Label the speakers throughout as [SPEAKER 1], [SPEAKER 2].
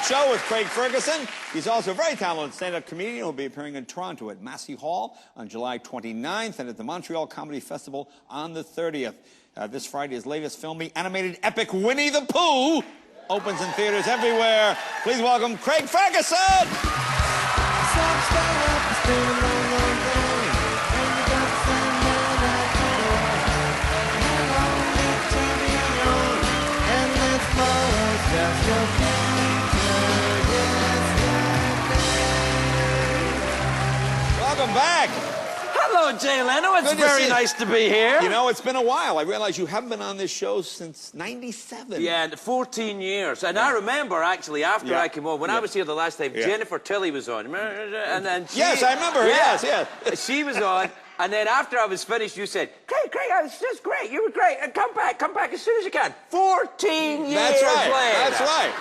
[SPEAKER 1] Show with Craig Ferguson. He's also a very talented stand-up comedian who will be appearing in Toronto at Massey Hall on July 29th and at the Montreal Comedy Festival on the 30th. This Friday, his latest film, the animated epic Winnie the Pooh, opens in theaters everywhere. Please welcome Craig Ferguson! Welcome back.
[SPEAKER 2] Hello, Jay Leno. It's very nice to be here.
[SPEAKER 1] You know, it's been a while. I realize you haven't been on this show since '97.
[SPEAKER 2] Yeah, 14 years. And I remember, actually, after I came on, when I was here the last time, Jennifer Tilly was on. And then she,
[SPEAKER 1] yes, I remember. Yes.
[SPEAKER 2] She was on. And then after I was finished, you said, Craig, I was just great. You were great. And come back as soon as you can. 14 years
[SPEAKER 1] That's right.
[SPEAKER 2] later.
[SPEAKER 1] That's right.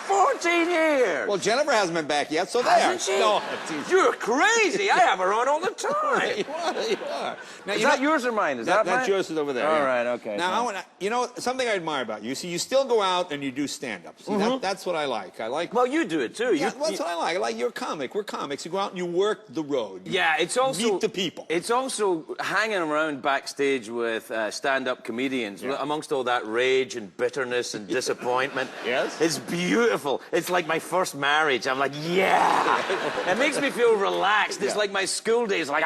[SPEAKER 2] 14 years.
[SPEAKER 1] Well, Jennifer hasn't been back yet, so there.
[SPEAKER 2] Hasn't she?
[SPEAKER 1] No,
[SPEAKER 2] you're crazy. I have her on all the time.
[SPEAKER 1] You are. Now,
[SPEAKER 2] Is that yours or mine? Is that mine?
[SPEAKER 1] That's yours is over there.
[SPEAKER 2] All right, okay.
[SPEAKER 1] Now, you know, something I admire about you. See, you still go out and you do stand-up. See, that's what I like.
[SPEAKER 2] Well, you do it, too.
[SPEAKER 1] Yeah, that's what I like. I like you're a comic. We're comics. You go out and you work the road.
[SPEAKER 2] Yeah, it's also...
[SPEAKER 1] meet the people.
[SPEAKER 2] It's also hanging around backstage with stand-up comedians, amongst all that rage and bitterness and disappointment.
[SPEAKER 1] Yes.
[SPEAKER 2] It's beautiful. It's like my first marriage. I'm like, yeah. It makes me feel relaxed. It's like my school days, like,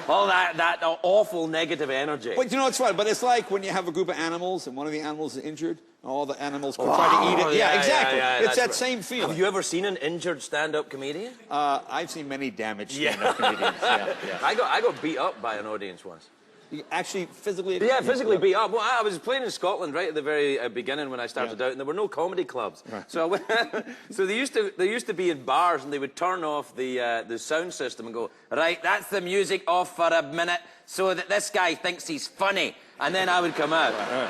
[SPEAKER 2] all that awful negative energy.
[SPEAKER 1] But you know what's funny? But it's like when you have a group of animals and one of the animals is injured, all the animals try to eat it. Yeah, exactly. It's that same feeling.
[SPEAKER 2] Have you ever seen an injured stand-up comedian?
[SPEAKER 1] I've seen many damaged stand-up comedians.
[SPEAKER 2] I got beat up by an audience once.
[SPEAKER 1] You actually physically...
[SPEAKER 2] Yeah, physically beat up. Well, I was playing in Scotland right at the very beginning when I started out, and there were no comedy clubs. Right. So I went, so they used to be in bars, and they would turn off the sound system and go, right, that's the music off for a minute so that this guy thinks he's funny. And then I would come out. Right.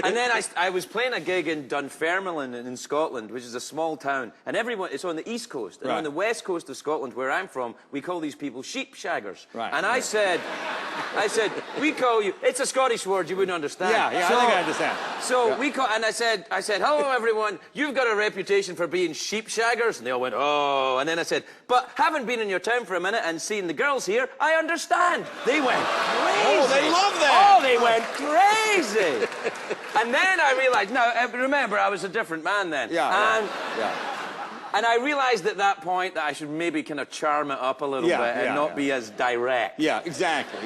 [SPEAKER 2] And then I was playing a gig in Dunfermline in Scotland, which is a small town, and it's on the east coast. And on the west coast of Scotland, where I'm from, we call these people sheep shaggers. Right. And I said, we call you, it's a Scottish word, you wouldn't understand.
[SPEAKER 1] Yeah, so, I think I understand.
[SPEAKER 2] So we call, and I said, hello everyone, you've got a reputation for being sheep shaggers. And they all went, oh. And then I said, but having been in your town for a minute and seen the girls here, I understand. They went crazy.
[SPEAKER 1] Oh, they love that.
[SPEAKER 2] Oh, they went crazy. And then I realized, no, remember, I was a different man then. And I realized at that point that I should maybe kind of charm it up a little bit and not be as direct.
[SPEAKER 1] Yeah, exactly.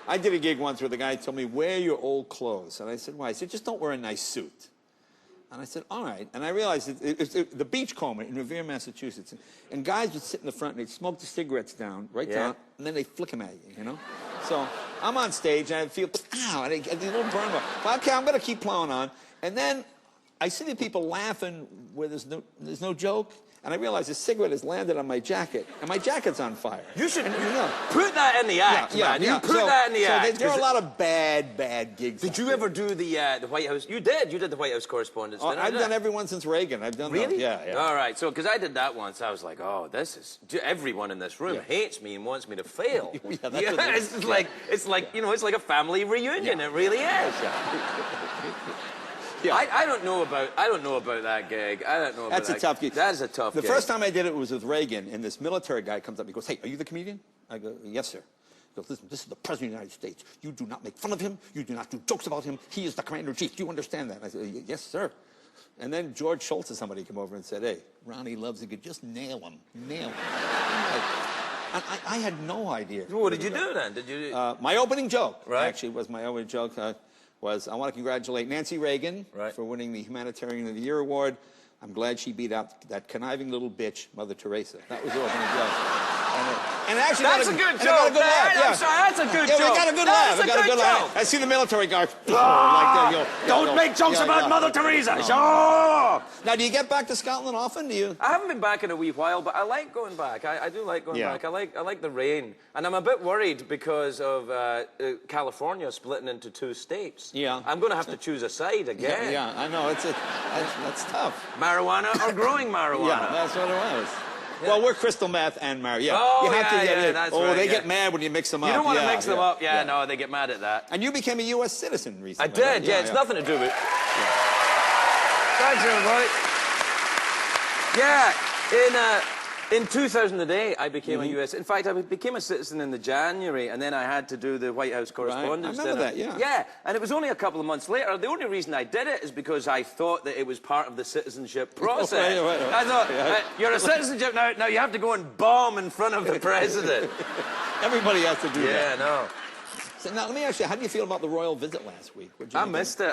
[SPEAKER 1] I did a gig once where the guy told me, wear your old clothes. And I said, why? He said, just don't wear a nice suit. And I said, all right. And I realized it's the Beachcomber in Revere, Massachusetts. And guys would sit in the front and they'd smoke the cigarettes down, down, and then they'd flick them at you, you know? So I'm on stage and I feel, ow, and I get a little burn. Well, okay, I'm going to keep plowing on. And then I see the people laughing where there's no joke. And I realize the cigarette has landed on my jacket, and my jacket's on fire.
[SPEAKER 2] You should put that in the act, man. You put that in the act.
[SPEAKER 1] There are a lot of bad gigs.
[SPEAKER 2] Did you ever do the White House? You did the White House Correspondence.
[SPEAKER 1] I've done every one since Reagan. I've done
[SPEAKER 2] really?
[SPEAKER 1] Yeah.
[SPEAKER 2] All right. So, because I did that once, I was like, oh, this is everyone in this room hates me and wants me to fail. It's like it's like a family reunion. It really is. I don't know about that gig. I don't know about
[SPEAKER 1] That's a tough gig.
[SPEAKER 2] That is a tough gig.
[SPEAKER 1] The first time I did it was with Reagan, and this military guy comes up and he goes, hey, are you the comedian? I go, yes, sir. He goes, listen, this is the President of the United States. You do not make fun of him. You do not do jokes about him. He is the commander-in-chief. Do you understand that? And I said, yes, sir. And then George Schultz or somebody came over and said, hey, Ronnie loves it. Just nail him. Nail him. And I had no idea.
[SPEAKER 2] Well, what did you do then? Did you?
[SPEAKER 1] My opening joke, actually, was my opening joke. I want to congratulate Nancy Reagan for winning the Humanitarian of the Year award. I'm glad she beat out that conniving little bitch, Mother Teresa. That was the opening joke. And actually,
[SPEAKER 2] that's a good joke. I'm sorry, that's a good joke.
[SPEAKER 1] Yeah, we got a good laugh. We got a good laugh. I see the military guy. Like that,
[SPEAKER 2] don't make jokes about Mother Teresa.
[SPEAKER 1] No. Now, do you get back to Scotland often? Do you?
[SPEAKER 2] I haven't been back in a wee while, but I like going back. I do like going back. I like the rain, and I'm a bit worried because of California splitting into 2 states. Yeah. I'm going to have to choose a side again.
[SPEAKER 1] Yeah, I know. That's tough.
[SPEAKER 2] Marijuana or growing marijuana?
[SPEAKER 1] Yeah, that's what it was. Yeah. Well, we're crystal meth and marijuana.
[SPEAKER 2] Oh, that's right.
[SPEAKER 1] They get mad when you mix them up.
[SPEAKER 2] You don't want to mix them up. Yeah, no, they get mad at that.
[SPEAKER 1] And you became a U.S. citizen recently.
[SPEAKER 2] I did, it's nothing to do with... Thanks, everybody. Yeah, in 2008, I became a U.S. In fact, I became a citizen in the January, and then I had to do the White House Correspondence
[SPEAKER 1] I remember that, yeah.
[SPEAKER 2] Yeah, and it was only a couple of months later. The only reason I did it is because I thought that it was part of the citizenship process.
[SPEAKER 1] Right.
[SPEAKER 2] I thought, you're a citizenship now you have to go and bomb in front of the president.
[SPEAKER 1] Everybody has to do that.
[SPEAKER 2] Yeah, no.
[SPEAKER 1] So now, let me ask you, how do you feel about the royal visit last week?
[SPEAKER 2] I missed it.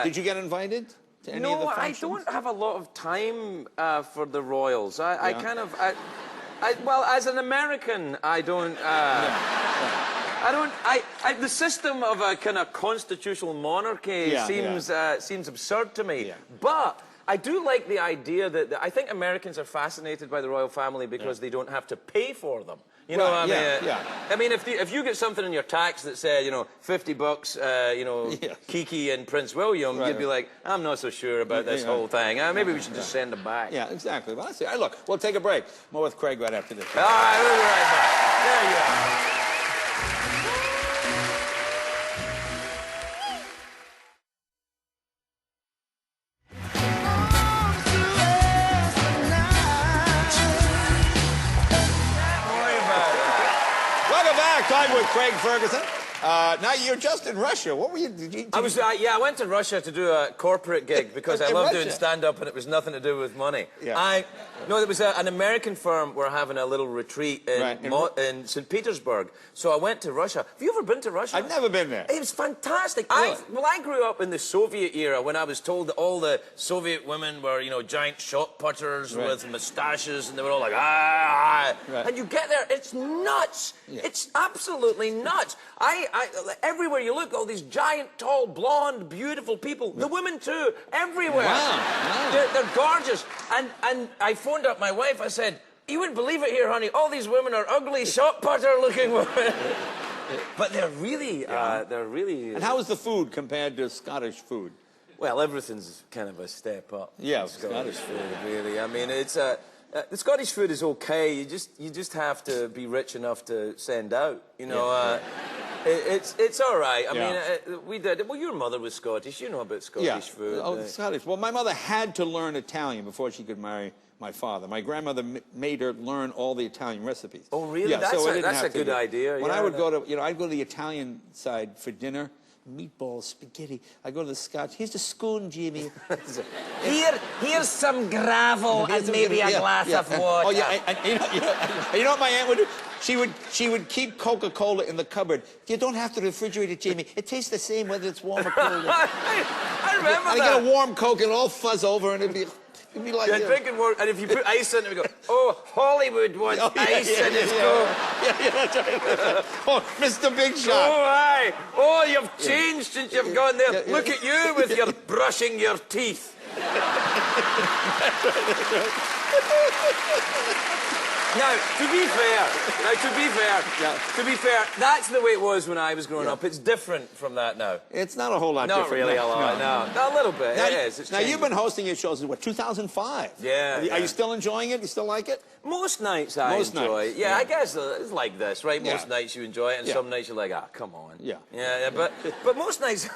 [SPEAKER 1] Did you get invited to any of the
[SPEAKER 2] No, I
[SPEAKER 1] functions?
[SPEAKER 2] don't have a lot of time for the royals. I kind of... well, as an American, I don't... the system of a kind of constitutional monarchy seems absurd to me.
[SPEAKER 1] Yeah.
[SPEAKER 2] But I do like the idea that I think Americans are fascinated by the royal family because they don't have to pay for them. You know, I mean, I mean, if you get something in your tax that said, you know, $50, Kiki and Prince William, you'd be like, I'm not so sure about this whole thing. Maybe we should just send them back.
[SPEAKER 1] Yeah, exactly. Well, I see. Look, we'll take a break. More with Craig right after this.
[SPEAKER 2] All right, we'll be right back. There you are.
[SPEAKER 1] Time with Craig Ferguson. Now you're just in Russia. What were you?
[SPEAKER 2] I went to Russia to do a corporate gig because I love doing stand-up and it was nothing to do with money.
[SPEAKER 1] Yeah.
[SPEAKER 2] No, there was an American firm were having a little retreat in St. Petersburg. So I went to Russia. Have you ever been to Russia?
[SPEAKER 1] I've never been there.
[SPEAKER 2] It was fantastic.
[SPEAKER 1] Really?
[SPEAKER 2] I grew up in the Soviet era when I was told that all the Soviet women were, you know, giant shot putters with moustaches and they were all like, And you get there, it's nuts. Yeah. It's absolutely nuts. Everywhere you look, all these giant, tall, blonde, beautiful people. The women too, everywhere.
[SPEAKER 1] Wow.
[SPEAKER 2] They're gorgeous. And I phoned up my wife. I said, "You wouldn't believe it here, honey. All these women are ugly, shot putter-looking women." But they're really.
[SPEAKER 1] And how is the food compared to Scottish food?
[SPEAKER 2] Well, everything's kind of a step up.
[SPEAKER 1] Yeah,
[SPEAKER 2] Scottish food, really. I mean, it's the Scottish food is okay. You just have to be rich enough to send out. You know. It's all right. I mean, we did. Well, your mother was Scottish. You know about Scottish food.
[SPEAKER 1] Oh, Scottish. Well, my mother had to learn Italian before she could marry my father. My grandmother made her learn all the Italian recipes.
[SPEAKER 2] Oh, really?
[SPEAKER 1] Yeah,
[SPEAKER 2] that's a good idea.
[SPEAKER 1] When I would go to, I'd go to the Italian side for dinner. Meatballs, spaghetti. I go to the Scotch. Here's the spoon, Jimmy.
[SPEAKER 2] Here's some gravel and maybe a glass of water.
[SPEAKER 1] Oh yeah, and you know what my aunt would do? She would keep Coca-Cola in the cupboard. You don't have to refrigerate it, Jamie. It tastes the same whether it's warm or cold.
[SPEAKER 2] I remember that.
[SPEAKER 1] I get a warm Coke and it'll all fuzz over and it'd be like...
[SPEAKER 2] Yeah, drinking more, and if you put ice in it, we go, oh, Hollywood wants ice in its Coke.
[SPEAKER 1] Yeah, that's right. Oh, Mr. Big Shot.
[SPEAKER 2] Oh, aye. Oh, you've changed since you've gone there. Look at you with your brushing your teeth. Now, to be fair, that's the way it was when I was growing up. It's different from that now.
[SPEAKER 1] It's not a whole lot different.
[SPEAKER 2] Not really a lot, no. A little bit, it is. It's
[SPEAKER 1] now, you've been hosting your shows since, what, 2005?
[SPEAKER 2] Yeah.
[SPEAKER 1] Are you still enjoying it? You still like it?
[SPEAKER 2] Most nights I enjoy it. Yeah, I guess it's like this, right? Most nights you enjoy it, and some nights you're like, come on. Yeah, but most nights...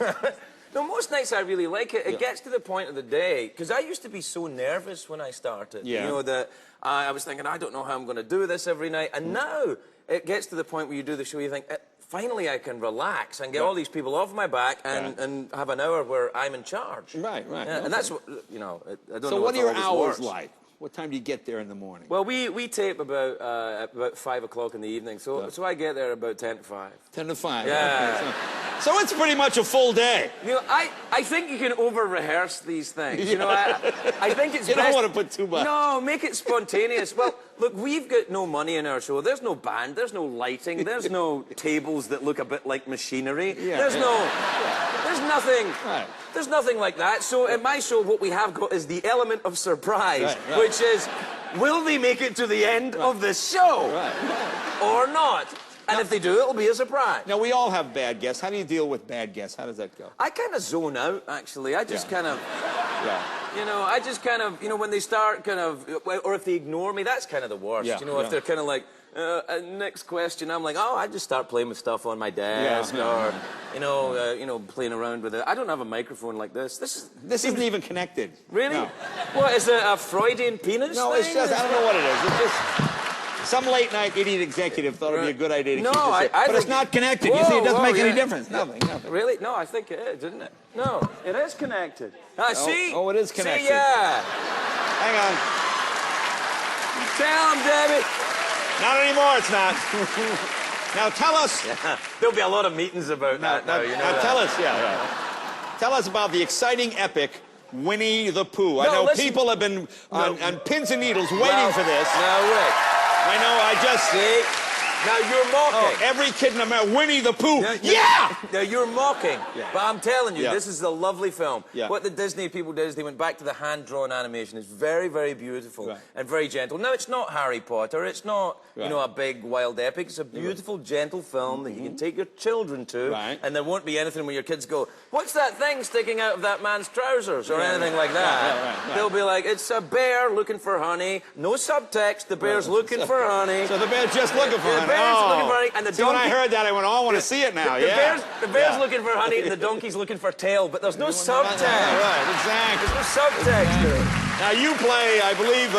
[SPEAKER 2] No, most nights I really like it. It gets to the point of the day, because I used to be so nervous when I started. You know, that I was thinking, I don't know how I'm going to do this every night. And now it gets to the point where you do the show, you think, finally I can relax and get all these people off my back and have an hour where I'm in charge.
[SPEAKER 1] Right.
[SPEAKER 2] Yeah, and that's what, I don't know.
[SPEAKER 1] So what are your hours like? What time do you get there in the morning?
[SPEAKER 2] Well, we tape about 5 o'clock in the evening, so I get there about 10 to 5.
[SPEAKER 1] 10 to 5.
[SPEAKER 2] Yeah.
[SPEAKER 1] Okay, so it's pretty much a full day.
[SPEAKER 2] You know, I think you can over-rehearse these things. You know, I think it's
[SPEAKER 1] You
[SPEAKER 2] best...
[SPEAKER 1] don't want to put too much.
[SPEAKER 2] No, make it spontaneous. Well, look, we've got no money in our show. There's no band, there's no lighting, there's no tables that look a bit like machinery. There's nothing...
[SPEAKER 1] Right.
[SPEAKER 2] There's nothing like that. So in my show, what we have got is the element of surprise, which is, will they make it to the end of the show or not? And if they do, it'll be a surprise.
[SPEAKER 1] Now, we all have bad guests. How do you deal with bad guests? How does that go?
[SPEAKER 2] I kind of zone out, actually. I just kind of... You know, I just kind of, you know, when they start kind of, or if they ignore me, that's kind of the worst.
[SPEAKER 1] Yeah,
[SPEAKER 2] you know, if they're kind of like, next question, I'm like, oh, I just start playing with stuff on my desk, or, you know, playing around with it. I don't have a microphone like this. This
[SPEAKER 1] isn't even connected.
[SPEAKER 2] Really?
[SPEAKER 1] No.
[SPEAKER 2] What, is it a Freudian penis
[SPEAKER 1] No,
[SPEAKER 2] thing?
[SPEAKER 1] it's just, I don't know what it is. It's just... Some late-night idiot executive thought it'd be a good idea to keep this in. But it's not connected. You see, it doesn't make any difference. Nothing.
[SPEAKER 2] Really? No, I think it is, isn't it? No, it is connected. See?
[SPEAKER 1] Oh, it is connected.
[SPEAKER 2] See, yeah.
[SPEAKER 1] Hang on.
[SPEAKER 2] Tell him, Debbie.
[SPEAKER 1] Not anymore, it's not. Now tell us...
[SPEAKER 2] Yeah. There'll be a lot of meetings about that now, you know that.
[SPEAKER 1] Tell us, tell us about the exciting epic Winnie the Pooh. I know people have been on pins and needles waiting for this.
[SPEAKER 2] No, Rick.
[SPEAKER 1] I know, I just...
[SPEAKER 2] See? Now, you're mocking.
[SPEAKER 1] Oh, every kid in America, Winnie the Pooh. Yeah!
[SPEAKER 2] Now, you're mocking.
[SPEAKER 1] Yeah.
[SPEAKER 2] But I'm telling you, this is a lovely film.
[SPEAKER 1] Yeah.
[SPEAKER 2] What the Disney people did is they went back to the hand-drawn animation. It's very, very beautiful and very gentle. Now, it's not Harry Potter. It's not, you know, a big, wild epic. It's a beautiful, gentle film that you can take your children to, and there won't be anything where your kids go, what's that thing sticking out of that man's trousers, or anything like that. They'll be like, it's a bear looking for honey. No subtext. The bear's looking for honey.
[SPEAKER 1] So the bear's just looking for honey.
[SPEAKER 2] The bear's looking for honey, and the donkey...
[SPEAKER 1] when I heard that, I went, oh, I want to see it now,
[SPEAKER 2] The bear's looking for honey, and the donkey's looking for tail, but there's no subtext.
[SPEAKER 1] Right, exactly.
[SPEAKER 2] There's no subtext.
[SPEAKER 1] Now, you play, I believe,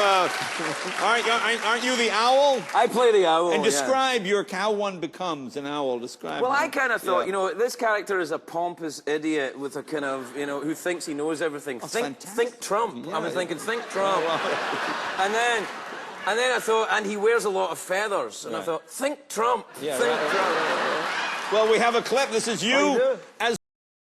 [SPEAKER 1] aren't you the owl?
[SPEAKER 2] I play the owl,
[SPEAKER 1] And describe how one becomes an owl. Describe
[SPEAKER 2] Well, I kind of thought, you know, this character is a pompous idiot with a kind of, you know, who thinks he knows everything. Think Trump. I was thinking, think Trump. And then I thought, and he wears a lot of feathers. And I thought, think Trump. Think Trump.
[SPEAKER 1] Well, we have a clip. This is you as